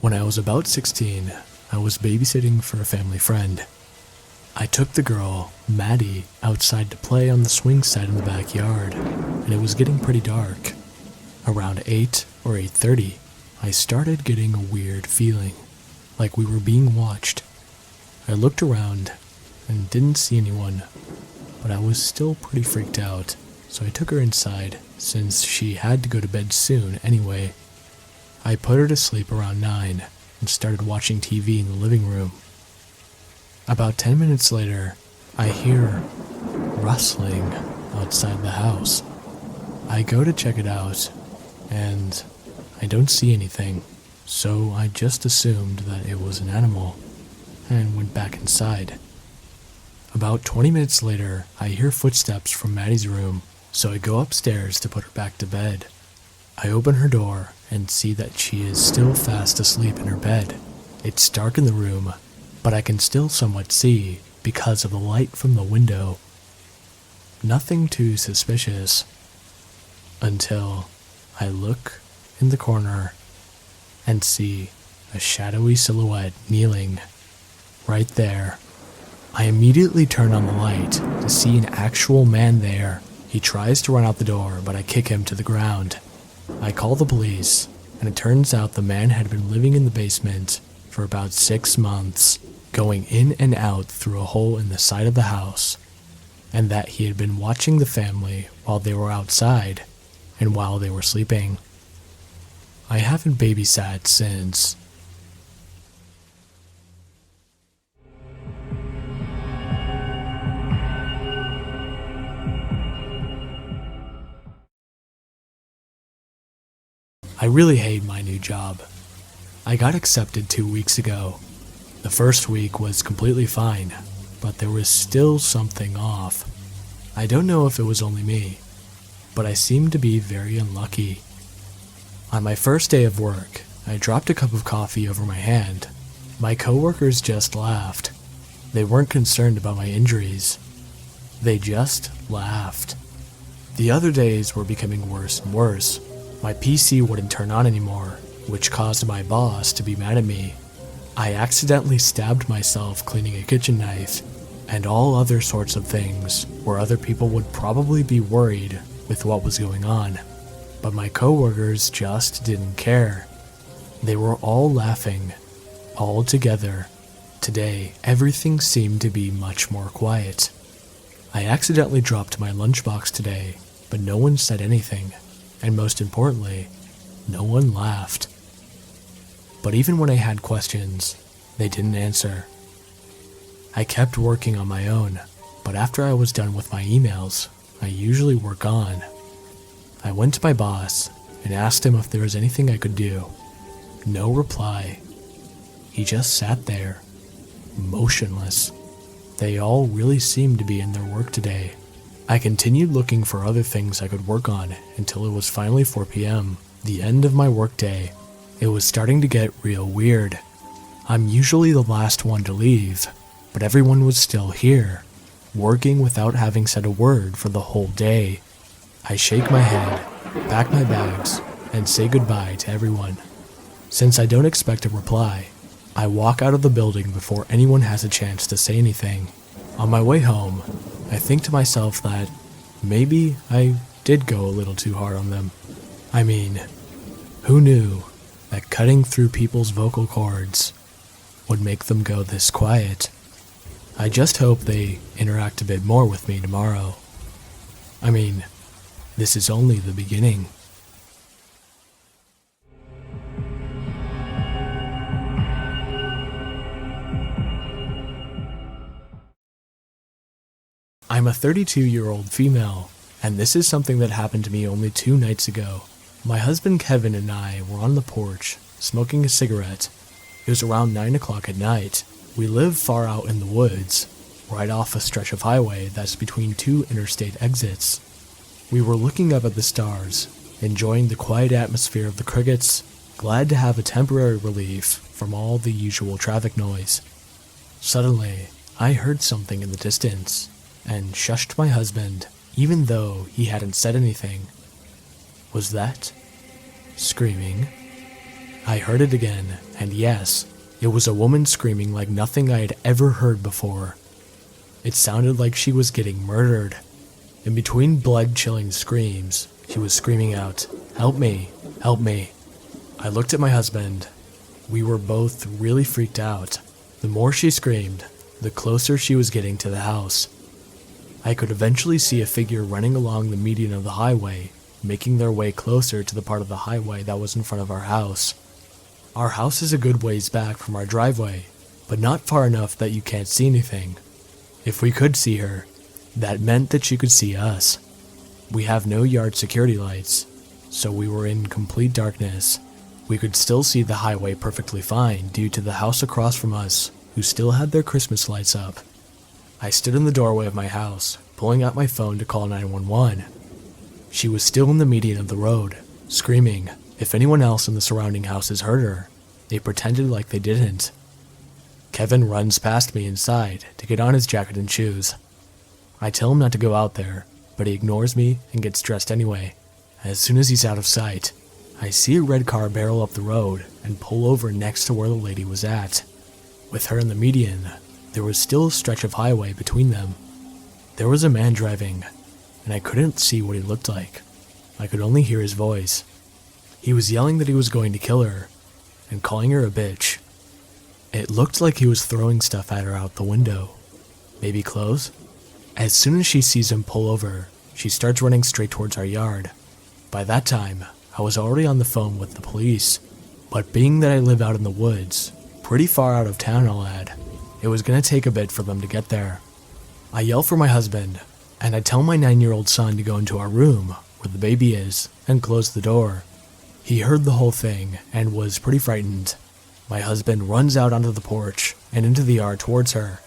When I was about 16, I was babysitting for a family friend. I took the girl, Maddie, outside to play on the swing set in the backyard, and it was getting pretty dark. Around 8 or 8:30, I started getting a weird feeling, like we were being watched. I looked around and didn't see anyone, but I was still pretty freaked out, so I took her inside since she had to go to bed soon anyway. I put her to sleep around 9 and started watching TV in the living room. About 10 minutes later, I hear rustling outside the house. I go to check it out, and I don't see anything, so I just assumed that it was an animal and went back inside. About 20 minutes later, I hear footsteps from Maddie's room, so I go upstairs to put her back to bed. I open her door and see that she is still fast asleep in her bed. It's dark in the room, but I can still somewhat see because of the light from the window. Nothing too suspicious, until I look in the corner and see a shadowy silhouette kneeling right there. I immediately turn on the light to see an actual man there. He tries to run out the door, but I kick him to the ground. I call the police, and it turns out the man had been living in the basement for about 6 months, going in and out through a hole in the side of the house, and that he had been watching the family while they were outside and while they were sleeping. I haven't babysat since. I really hate my new job. I got accepted 2 weeks ago. The first week was completely fine, but there was still something off. I don't know if it was only me, but I seemed to be very unlucky. On my first day of work, I dropped a cup of coffee over my hand. My coworkers just laughed. They weren't concerned about my injuries. They just laughed. The other days were becoming worse and worse. My PC wouldn't turn on anymore, which caused my boss to be mad at me. I accidentally stabbed myself cleaning a kitchen knife, and all other sorts of things where other people would probably be worried with what was going on. But my coworkers just didn't care. They were all laughing, all together. Today, everything seemed to be much more quiet. I accidentally dropped my lunchbox today, but no one said anything. And most importantly, no one laughed. But even when I had questions, they didn't answer. I kept working on my own, but after I was done with my emails, I usually work on. I went to my boss and asked him if there was anything I could do. No reply. He just sat there, motionless. They all really seemed to be in their work today. I continued looking for other things I could work on until it was finally 4 p.m., the end of my workday. It was starting to get real weird. I'm usually the last one to leave, but everyone was still here, working without having said a word for the whole day. I shake my head, pack my bags, and say goodbye to everyone. Since I don't expect a reply, I walk out of the building before anyone has a chance to say anything. On my way home, I think to myself that maybe I did go a little too hard on them. I mean, who knew that cutting through people's vocal cords would make them go this quiet? I just hope they interact a bit more with me tomorrow. I mean, this is only the beginning. I'm a 32-year-old female, and this is something that happened to me only 2 nights ago. My husband Kevin and I were on the porch, smoking a cigarette. It was around 9 o'clock at night. We live far out in the woods, right off a stretch of highway that's between 2 interstate exits. We were looking up at the stars, enjoying the quiet atmosphere of the crickets, glad to have a temporary relief from all the usual traffic noise. Suddenly, I heard something in the distance, and shushed my husband, even though he hadn't said anything. Was that screaming? I heard it again, and yes, it was a woman screaming like nothing I had ever heard before. It sounded like she was getting murdered. In between blood-chilling screams, she was screaming out, "Help me, help me." I looked at my husband. We were both really freaked out. The more she screamed, the closer she was getting to the house. I could eventually see a figure running along the median of the highway, making their way closer to the part of the highway that was in front of our house. Our house is a good ways back from our driveway, but not far enough that you can't see anything. If we could see her, that meant that she could see us. We have no yard security lights, so we were in complete darkness. We could still see the highway perfectly fine due to the house across from us, who still had their Christmas lights up. I stood in the doorway of my house, pulling out my phone to call 911. She was still in the median of the road, screaming. If anyone else in the surrounding houses heard her, they pretended like they didn't. Kevin runs past me inside to get on his jacket and shoes. I tell him not to go out there, but he ignores me and gets dressed anyway. As soon as he's out of sight, I see a red car barrel up the road and pull over next to where the lady was at. With her in the median, there was still a stretch of highway between them. There was a man driving, and I couldn't see what he looked like. I could only hear his voice. He was yelling that he was going to kill her, and calling her a bitch. It looked like he was throwing stuff at her out the window. Maybe clothes? As soon as she sees him pull over, she starts running straight towards our yard. By that time, I was already on the phone with the police, but being that I live out in the woods, pretty far out of town I'll add, it was gonna take a bit for them to get there. I yell for my husband, and I tell my 9-year-old son to go into our room, where the baby is, and close the door. He heard the whole thing, and was pretty frightened. My husband runs out onto the porch, and into the yard towards her.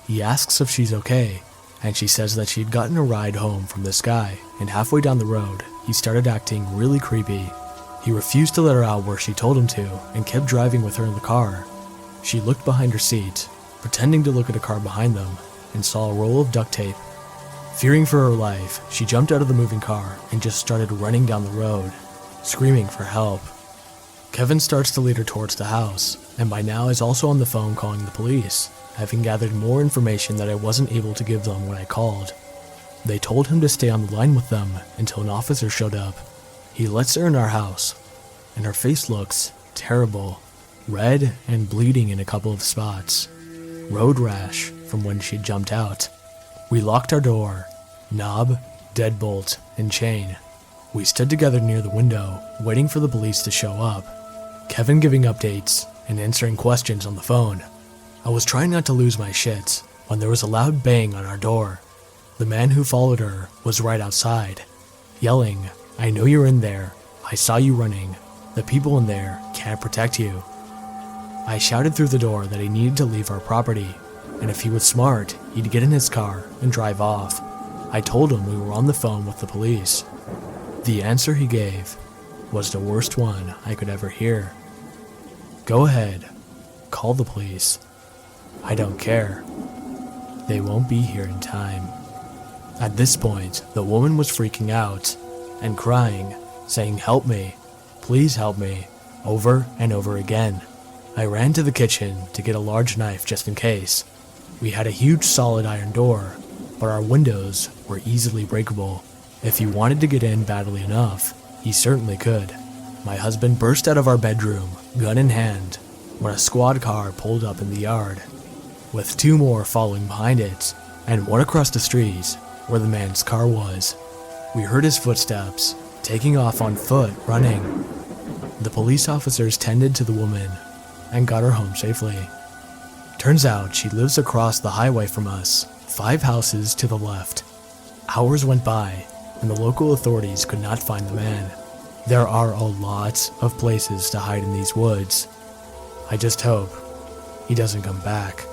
He asks if she's okay, and she says that she'd gotten a ride home from this guy, and halfway down the road, he started acting really creepy. He refused to let her out where she told him to, and kept driving with her in the car. She looked behind her seat, pretending to look at a car behind them, and saw a roll of duct tape. Fearing for her life, she jumped out of the moving car and just started running down the road, screaming for help. Kevin starts to lead her towards the house, and by now is also on the phone calling the police, having gathered more information that I wasn't able to give them when I called. They told him to stay on the line with them until an officer showed up. He lets her in our house, and her face looks terrible, red and bleeding in a couple of spots. Road rash from when she jumped out. We locked our door, knob, deadbolt, and chain. We stood together near the window, waiting for the police to show up. Kevin giving updates and answering questions on the phone. I was trying not to lose my shit when there was a loud bang on our door. The man who followed her was right outside, yelling, "I know you're in there. I saw you running. The people in there can't protect you." I shouted through the door that he needed to leave our property, and if he was smart, he'd get in his car and drive off. I told him we were on the phone with the police. The answer he gave was the worst one I could ever hear. "Go ahead, call the police. I don't care. They won't be here in time." At this point, the woman was freaking out and crying, saying, "Help me, please help me," over and over again. I ran to the kitchen to get a large knife just in case. We had a huge solid iron door, but our windows were easily breakable. If he wanted to get in badly enough, he certainly could. My husband burst out of our bedroom, gun in hand, when a squad car pulled up in the yard, with 2 more following behind it, and one across the street where the man's car was. We heard his footsteps, taking off on foot, running. The police officers tended to the woman and got her home safely. Turns out she lives across the highway from us, 5 houses to the left. Hours went by, and the local authorities could not find the man. There are a lot of places to hide in these woods. I just hope he doesn't come back.